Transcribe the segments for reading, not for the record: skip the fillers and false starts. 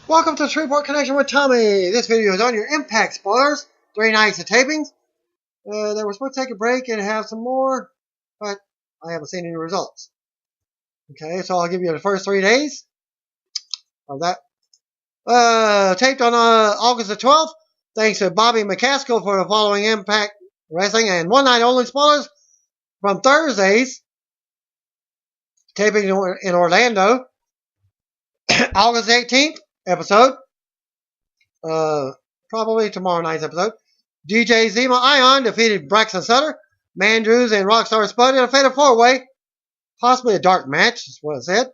Welcome to Shreveport Connection with Tommy. This video is on your Impact spoilers. 3 nights of tapings. They were supposed to take a break and have some more, but I haven't seen any results. Okay, so I'll give you the first 3 days of that. Taped on August the 12th. Thanks to Bobby McCaskill for the following Impact Wrestling and one night only spoilers from Thursdays. Taping in Orlando. August 18th. Episode. Probably tomorrow night's episode. DJ Zima Ion defeated Braxton Sutter, Mandrews, and Rockstar Spud in a fatal 4-way. Possibly a dark match, is what it said.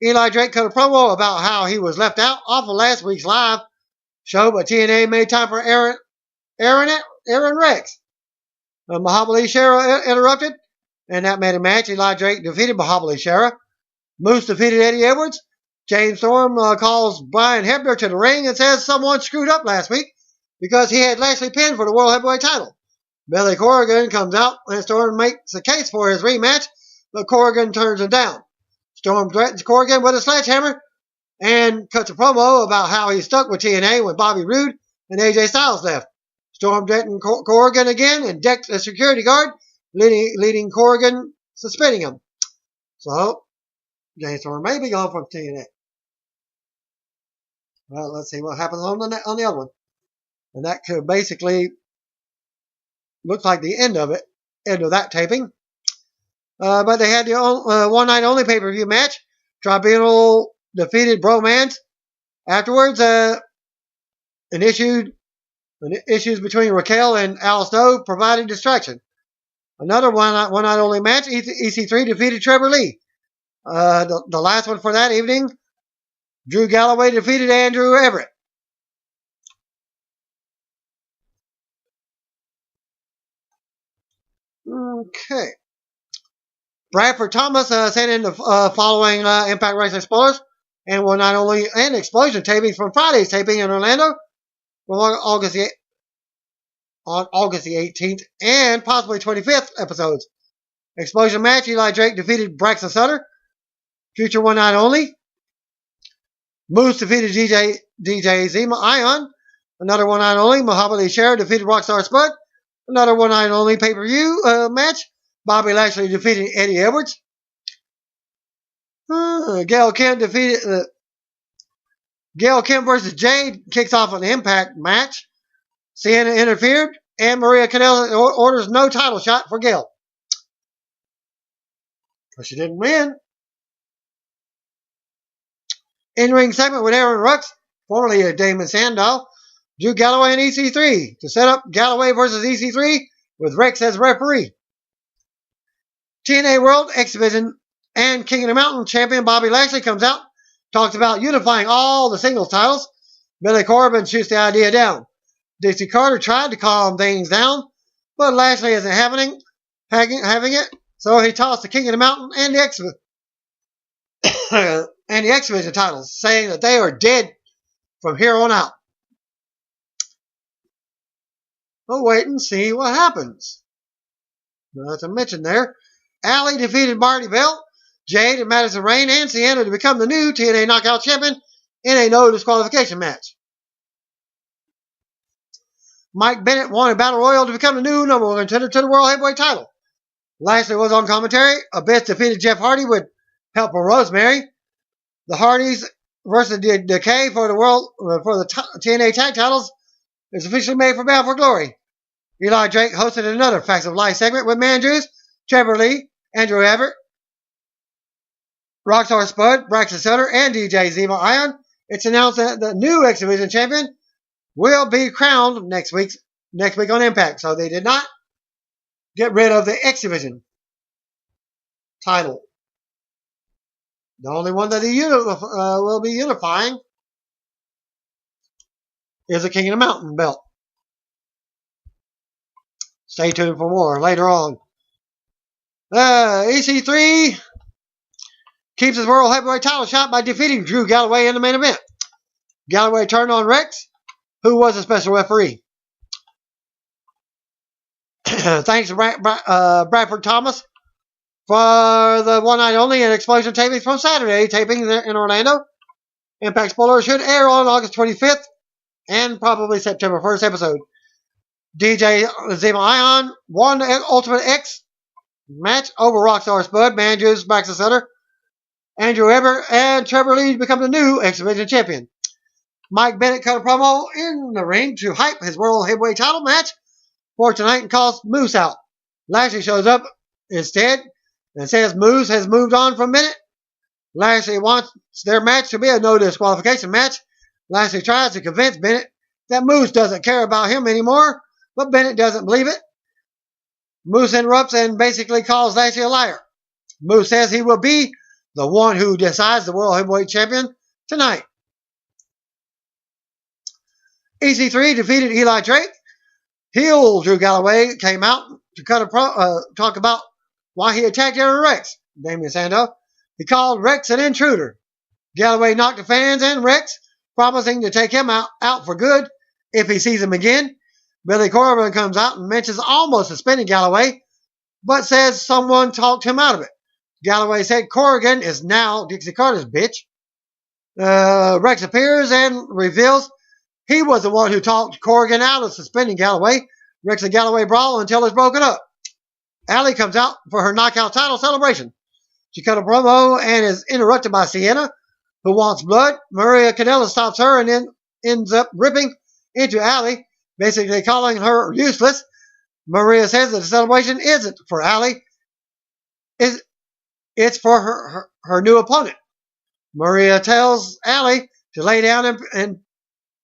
Eli Drake cut a promo about how he was left out off of last week's live show, but TNA made time for Aaron Rex. Mahabali Shera interrupted, and that made a match. Eli Drake defeated Mahabali Shera. Moose defeated Eddie Edwards. James Storm calls Brian Hebner to the ring and says someone screwed up last week because he had Lashley pinned for the World Heavyweight title. Billy Corrigan comes out and Storm makes a case for his rematch, but Corrigan turns him down. Storm threatens Corrigan with a sledgehammer and cuts a promo about how he stuck with TNA when Bobby Roode and AJ Styles left. Storm threatened Corrigan again and decked a security guard, leading Corrigan suspending him. So, James Storm may be gone from TNA. Well, let's see what happens on the other one. And that could basically look like the end of that taping. But they had the one night only pay-per-view match. Tribunal defeated Bromance. Afterwards, issues between Raquel and Al Snow provided distraction. Another one night only match. EC3 defeated Trevor Lee. The last one for that evening. Drew Galloway defeated Andrew Everett. Okay. Bradford Thomas sent in the following Impact Wrestling spoilers and one night only and Explosion tapings from Friday's taping in Orlando on August the 18th and possibly 25th episodes. Explosion match, Eli Drake defeated Braxton Sutter. Future one night only. Moose defeated DJ Zima Ion. Another one night only. Mahabali Shera defeated Rockstar Spud. Another one night only pay-per-view match. Bobby Lashley defeated Eddie Edwards. Gail Kim versus Jade kicks off an Impact match. Sienna interfered, and Maria Kanellis orders no title shot for Gail. But she didn't win. In-ring segment with Aaron Rux, formerly Damon Sandow, Drew Galloway and EC3 to set up Galloway versus EC3 with Rex as referee. TNA World X Division and King of the Mountain champion Bobby Lashley comes out, talks about unifying all the singles titles. Billy Corrigan shoots the idea down. Dixie Carter tried to calm things down, but Lashley isn't having it, so he tossed the King of the Mountain and the X Division titles, saying that they are dead from here on out. We'll wait and see what happens. Not to mention there, Allie defeated Marty Bell, Jade and Madison Rayne, and Sienna to become the new TNA Knockout Champion in a no disqualification match. Mike Bennett won a Battle Royal to become the new number 1 contender to the World Heavyweight title. Lashley was on commentary. Abyss defeated Jeff Hardy with help from Rosemary. The Hardys versus Decay for the TNA tag titles is officially made for Bound for Glory. Eli Drake hosted another Facts of Life segment with Mandrews, Trevor Lee, Andrew Everett, Rockstar Spud, Braxton Sutter, and DJ Zima Ion. It's announced that the new X Division champion will be crowned next week on Impact. So they did not get rid of the X Division title. The only one that he will be unifying is the King of the Mountain belt. Stay tuned for more later on. EC3 keeps his World Heavyweight title shot by defeating Drew Galloway in the main event. Galloway turned on Rex, who was a special referee. Thanks to Bradford Thomas for the one night only and Explosion tapings from Saturday taping in Orlando. Impact spoiler should air on August 25th and probably September 1st episode. DJ Zema Ion won the Ultimate X match over Rockstar Spud, Manju's, Max Sutter, Andrew Everett, and Trevor Lee become the new X Division champion. Mike Bennett cut a promo in the ring to hype his World Heavyweight title match for tonight and calls Moose out. Lashley shows up instead and says Moose has moved on from Bennett. Lashley wants their match to be a no disqualification match. Lashley tries to convince Bennett that Moose doesn't care about him anymore, but Bennett doesn't believe it. Moose interrupts and basically calls Lashley a liar. Moose says he will be the one who decides the World Heavyweight Champion tonight. EC3 defeated Eli Drake. Heel Drew Galloway came out to talk about why he attacked Aaron Rex, Damian Sandow. He called Rex an intruder. Galloway knocked the fans and Rex, promising to take him out for good if he sees him again. Billy Corgan comes out and mentions almost suspending Galloway, but says someone talked him out of it. Galloway said Corgan is now Dixie Carter's bitch. Rex appears and reveals he was the one who talked Corgan out of suspending Galloway. Rex and Galloway brawl until it's broken up. Allie comes out for her knockout title celebration. She cut a promo and is interrupted by Sienna, who wants blood. Maria Kanellis stops her and then ends up ripping into Allie, basically calling her useless. Maria says that the celebration isn't for Allie. It's for her new opponent. Maria tells Allie to lay down and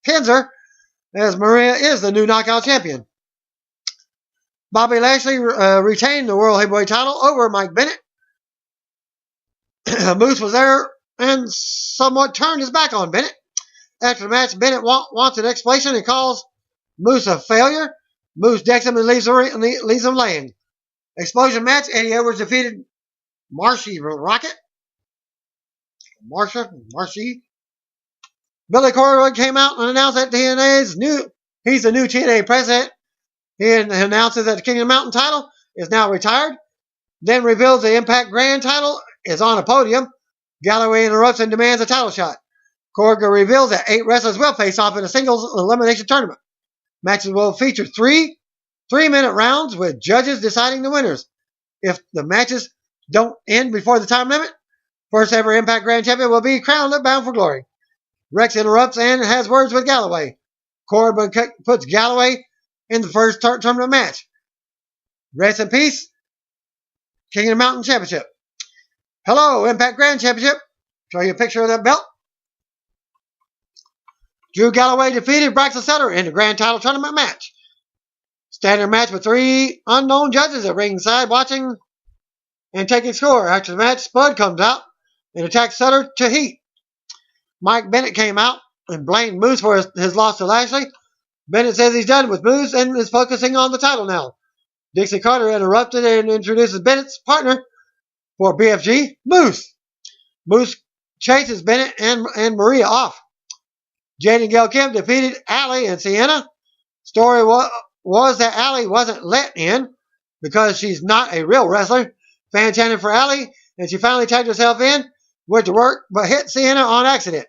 pins her, as Maria is the new knockout champion. Bobby Lashley retained the World Heavyweight title over Mike Bennett. Moose was there and somewhat turned his back on Bennett. After the match, Bennett wants an explanation and calls Moose a failure. Moose decks him and leaves him laying. Explosion match, Eddie Edwards defeated Marshy Rocket. Marshy. Billy Corgan came out and announced that he's the new TNA president. He announces that the King of the Mountain title is now retired, then reveals the Impact Grand title is on a podium. Galloway interrupts and demands a title shot. Corgan reveals that 8 wrestlers will face off in a singles elimination tournament. Matches will feature 3-minute rounds with judges deciding the winners. If the matches don't end before the time limit, first ever Impact Grand Champion will be crowned at Bound for Glory. Rex interrupts and has words with Galloway. Corbin puts Galloway in the first tournament match. Rest in peace, King of the Mountain Championship. Hello, Impact Grand Championship. Show you a picture of that belt. Drew Galloway defeated Braxton Sutter in the Grand Title Tournament match. Standard match with 3 unknown judges at ringside watching and taking score. After the match, Spud comes out and attacks Sutter to heat. Mike Bennett came out and blamed Moose for his loss to Lashley. Bennett says he's done with Moose and is focusing on the title now. Dixie Carter interrupted and introduces Bennett's partner for BFG, Moose. Moose chases Bennett and Maria off. Jade and Gail Kim defeated Allie and Sienna. Story was that Allie wasn't let in because she's not a real wrestler. Fan chanted for Allie, and she finally tagged herself in, went to work, but hit Sienna on accident.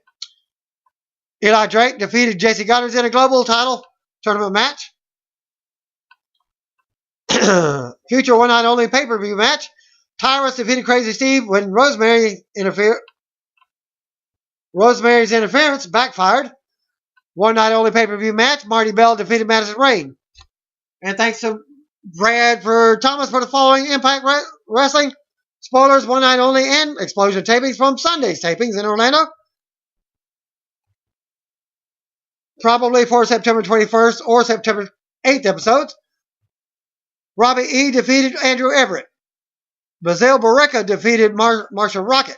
Eli Drake defeated JC Goddard in a global title tournament match. Future one night only pay-per-view match. Tyrus defeated Crazy Steve when Rosemary's interference backfired. One night only pay-per-view match. Marty Bell defeated Madison Rain. And thanks to Bradford Thomas for the following Impact Wrestling spoilers, one night only, and Explosion tapings from Sunday's tapings in Orlando. Probably for September 21st or September 8th episodes. Robbie E. defeated Andrew Everett. Basil Barreca defeated Marshall Rocket.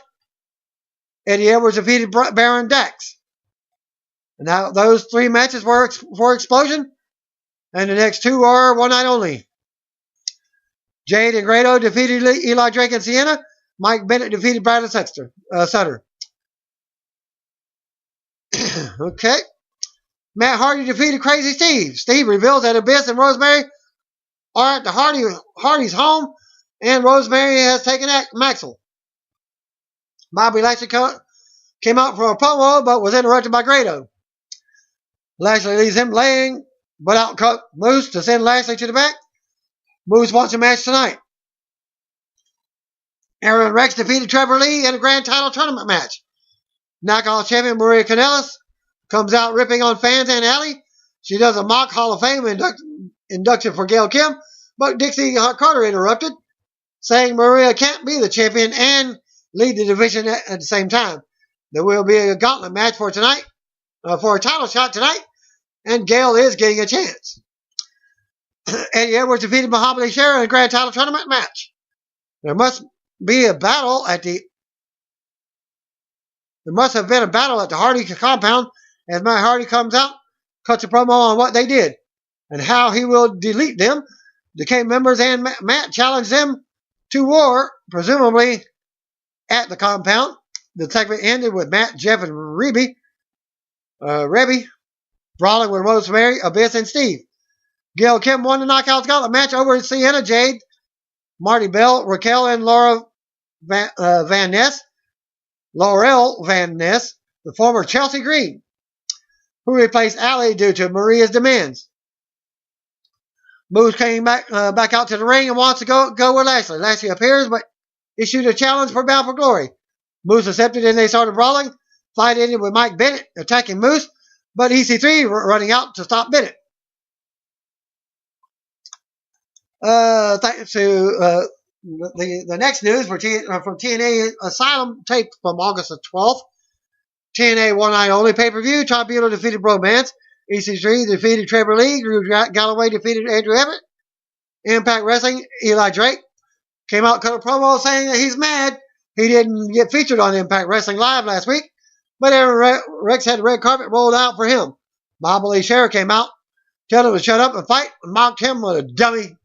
Eddie Edwards defeated Baron Dax. Now, those 3 matches were for Explosion, and the next 2 are one night only. Jade and Grado defeated Eli Drake and Sienna. Mike Bennett defeated Bradley Sutter. Okay. Matt Hardy defeated Crazy Steve. Steve reveals that Abyss and Rosemary are at the Hardy's home, and Rosemary has taken Maxwell. Bobby Lashley came out for a promo but was interrupted by Grado. Lashley leaves him laying, but outcut Moose to send Lashley to the back. Moose wants a match tonight. Aaron Rex defeated Trevor Lee in a grand title tournament match. Knockout champion Maria Kanellis comes out ripping on fans and Allie. She does a mock Hall of Fame induction for Gail Kim, but Dixie Carter interrupted, saying Maria can't be the champion and lead the division at the same time. There will be a gauntlet match for tonight, for a title shot tonight, and Gail is getting a chance. Eddie Edwards defeated Muhammad Ali Shera in a grand title tournament match. There must have been a battle at the Hardy compound as Matt Hardy comes out, cuts a promo on what they did and how he will delete them. The K members and Matt challenged them to war, presumably at the compound. The segment ended with Matt, Jeff, and Rebby brawling with Rosemary, Abyss, and Steve. Gail Kim won the Knockouts Gauntlet match over Sienna, Jade, Marty Bell, Raquel, and Laurel Van Ness, the former Chelsea Green, who replaced Allie due to Maria's demands. Moose came back out to the ring and wants to go with Lashley. Lashley appears, but issued a challenge for Bound for Glory. Moose accepted and they started brawling. Fight ended with Mike Bennett attacking Moose, but EC3 running out to stop Bennett. Thanks to the next news from TNA Asylum, taped from August the 12th. TNA One Night Only pay-per-view. Tribunal defeated Bromance. EC3 defeated Trevor Lee. Drew Galloway defeated Andrew Everett. Impact Wrestling, Eli Drake came out, cut a promo saying that he's mad he didn't get featured on Impact Wrestling Live last week, but Aaron Rex had the red carpet rolled out for him. Muhammad Ali Shera came out, told him to shut up and fight, and mocked him with a dummy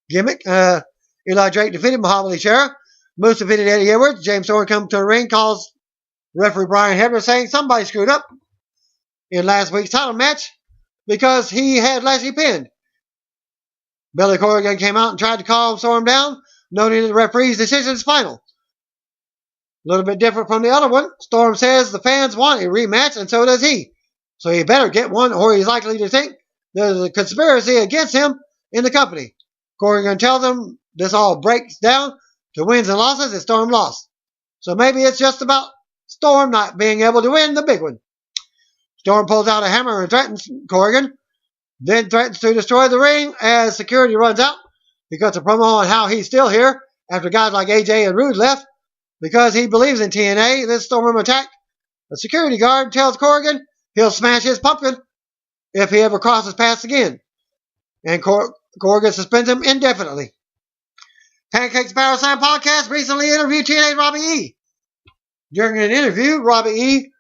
gimmick. Eli Drake defeated Muhammad Ali Shera. Moose defeated Eddie Edwards. James Storm comes to the ring, calls referee Brian Hebner saying somebody screwed up in last week's title match because he had Lashley pinned. Billy Corrigan came out and tried to calm Storm down, noting that the referee's decision is final. A little bit different from the other one. Storm says the fans want a rematch, and so does he. So he better get one, or he's likely to think there's a conspiracy against him in the company. Corrigan tells him this all breaks down to wins and losses, and Storm lost. So maybe it's just about Storm not being able to win the big one. Storm pulls out a hammer and threatens Corrigan, then threatens to destroy the ring as security runs out. He cuts a promo on how he's still here after guys like AJ and Rude left because he believes in TNA. This Storm attack. A security guard tells Corrigan he'll smash his pumpkin if he ever crosses paths again. And Corrigan suspends him indefinitely. Pancake's Power Slam podcast recently interviewed TNA's Robbie E. During an interview, Robbie E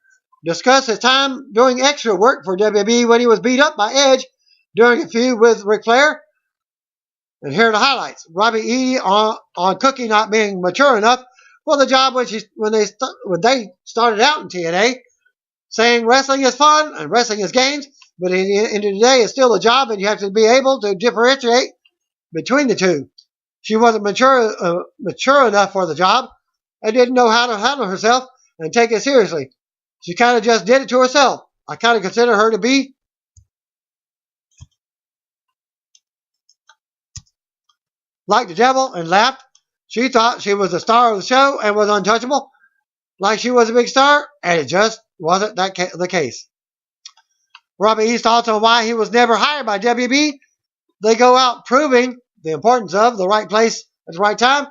discussed his time doing extra work for WWE when he was beat up by Edge during a feud with Ric Flair. And here are the highlights. Robbie E on Cookie not being mature enough for the job when they started out in TNA, saying wrestling is fun and wrestling is games, but at the end of the day, it's still a job and you have to be able to differentiate between the two. She wasn't mature enough for the job and didn't know how to handle herself and take it seriously. She kind of just did it to herself. I kind of consider her to be like the devil and laughed. She thought she was the star of the show and was untouchable, like she was a big star, and it just wasn't the case. Robbie E's thoughts on why he was never hired by WB. They go out proving the importance of the right place at the right time.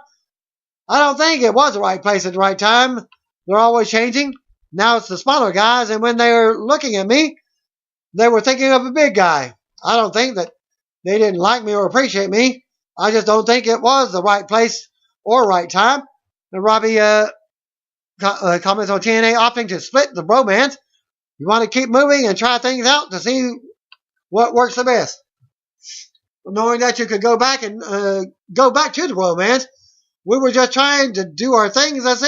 I don't think it was the right place at the right time. They're always changing. Now it's the smaller guys, and when they were looking at me, they were thinking of a big guy. I don't think that they didn't like me or appreciate me. I just don't think it was the right place or right time. And Robbie comments on TNA opting to split the bromance. You want to keep moving and try things out to see what works the best. Knowing that you could go back to the bromance, we were just trying to do our things as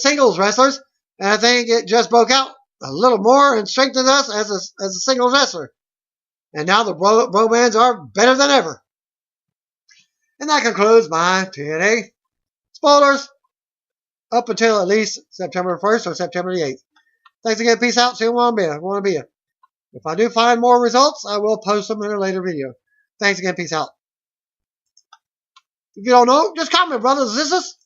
singles wrestlers, and I think it just broke out a little more and strengthened us as a singles wrestler. And now the bromans are better than ever. And that concludes my TNA spoilers. up until at least September 1st or September the 8th. Thanks again. Peace out. See you want to be. If I do find more results, I will post them in a later video. Thanks again. Peace out. If you don't know, just comment, brothers and sisters.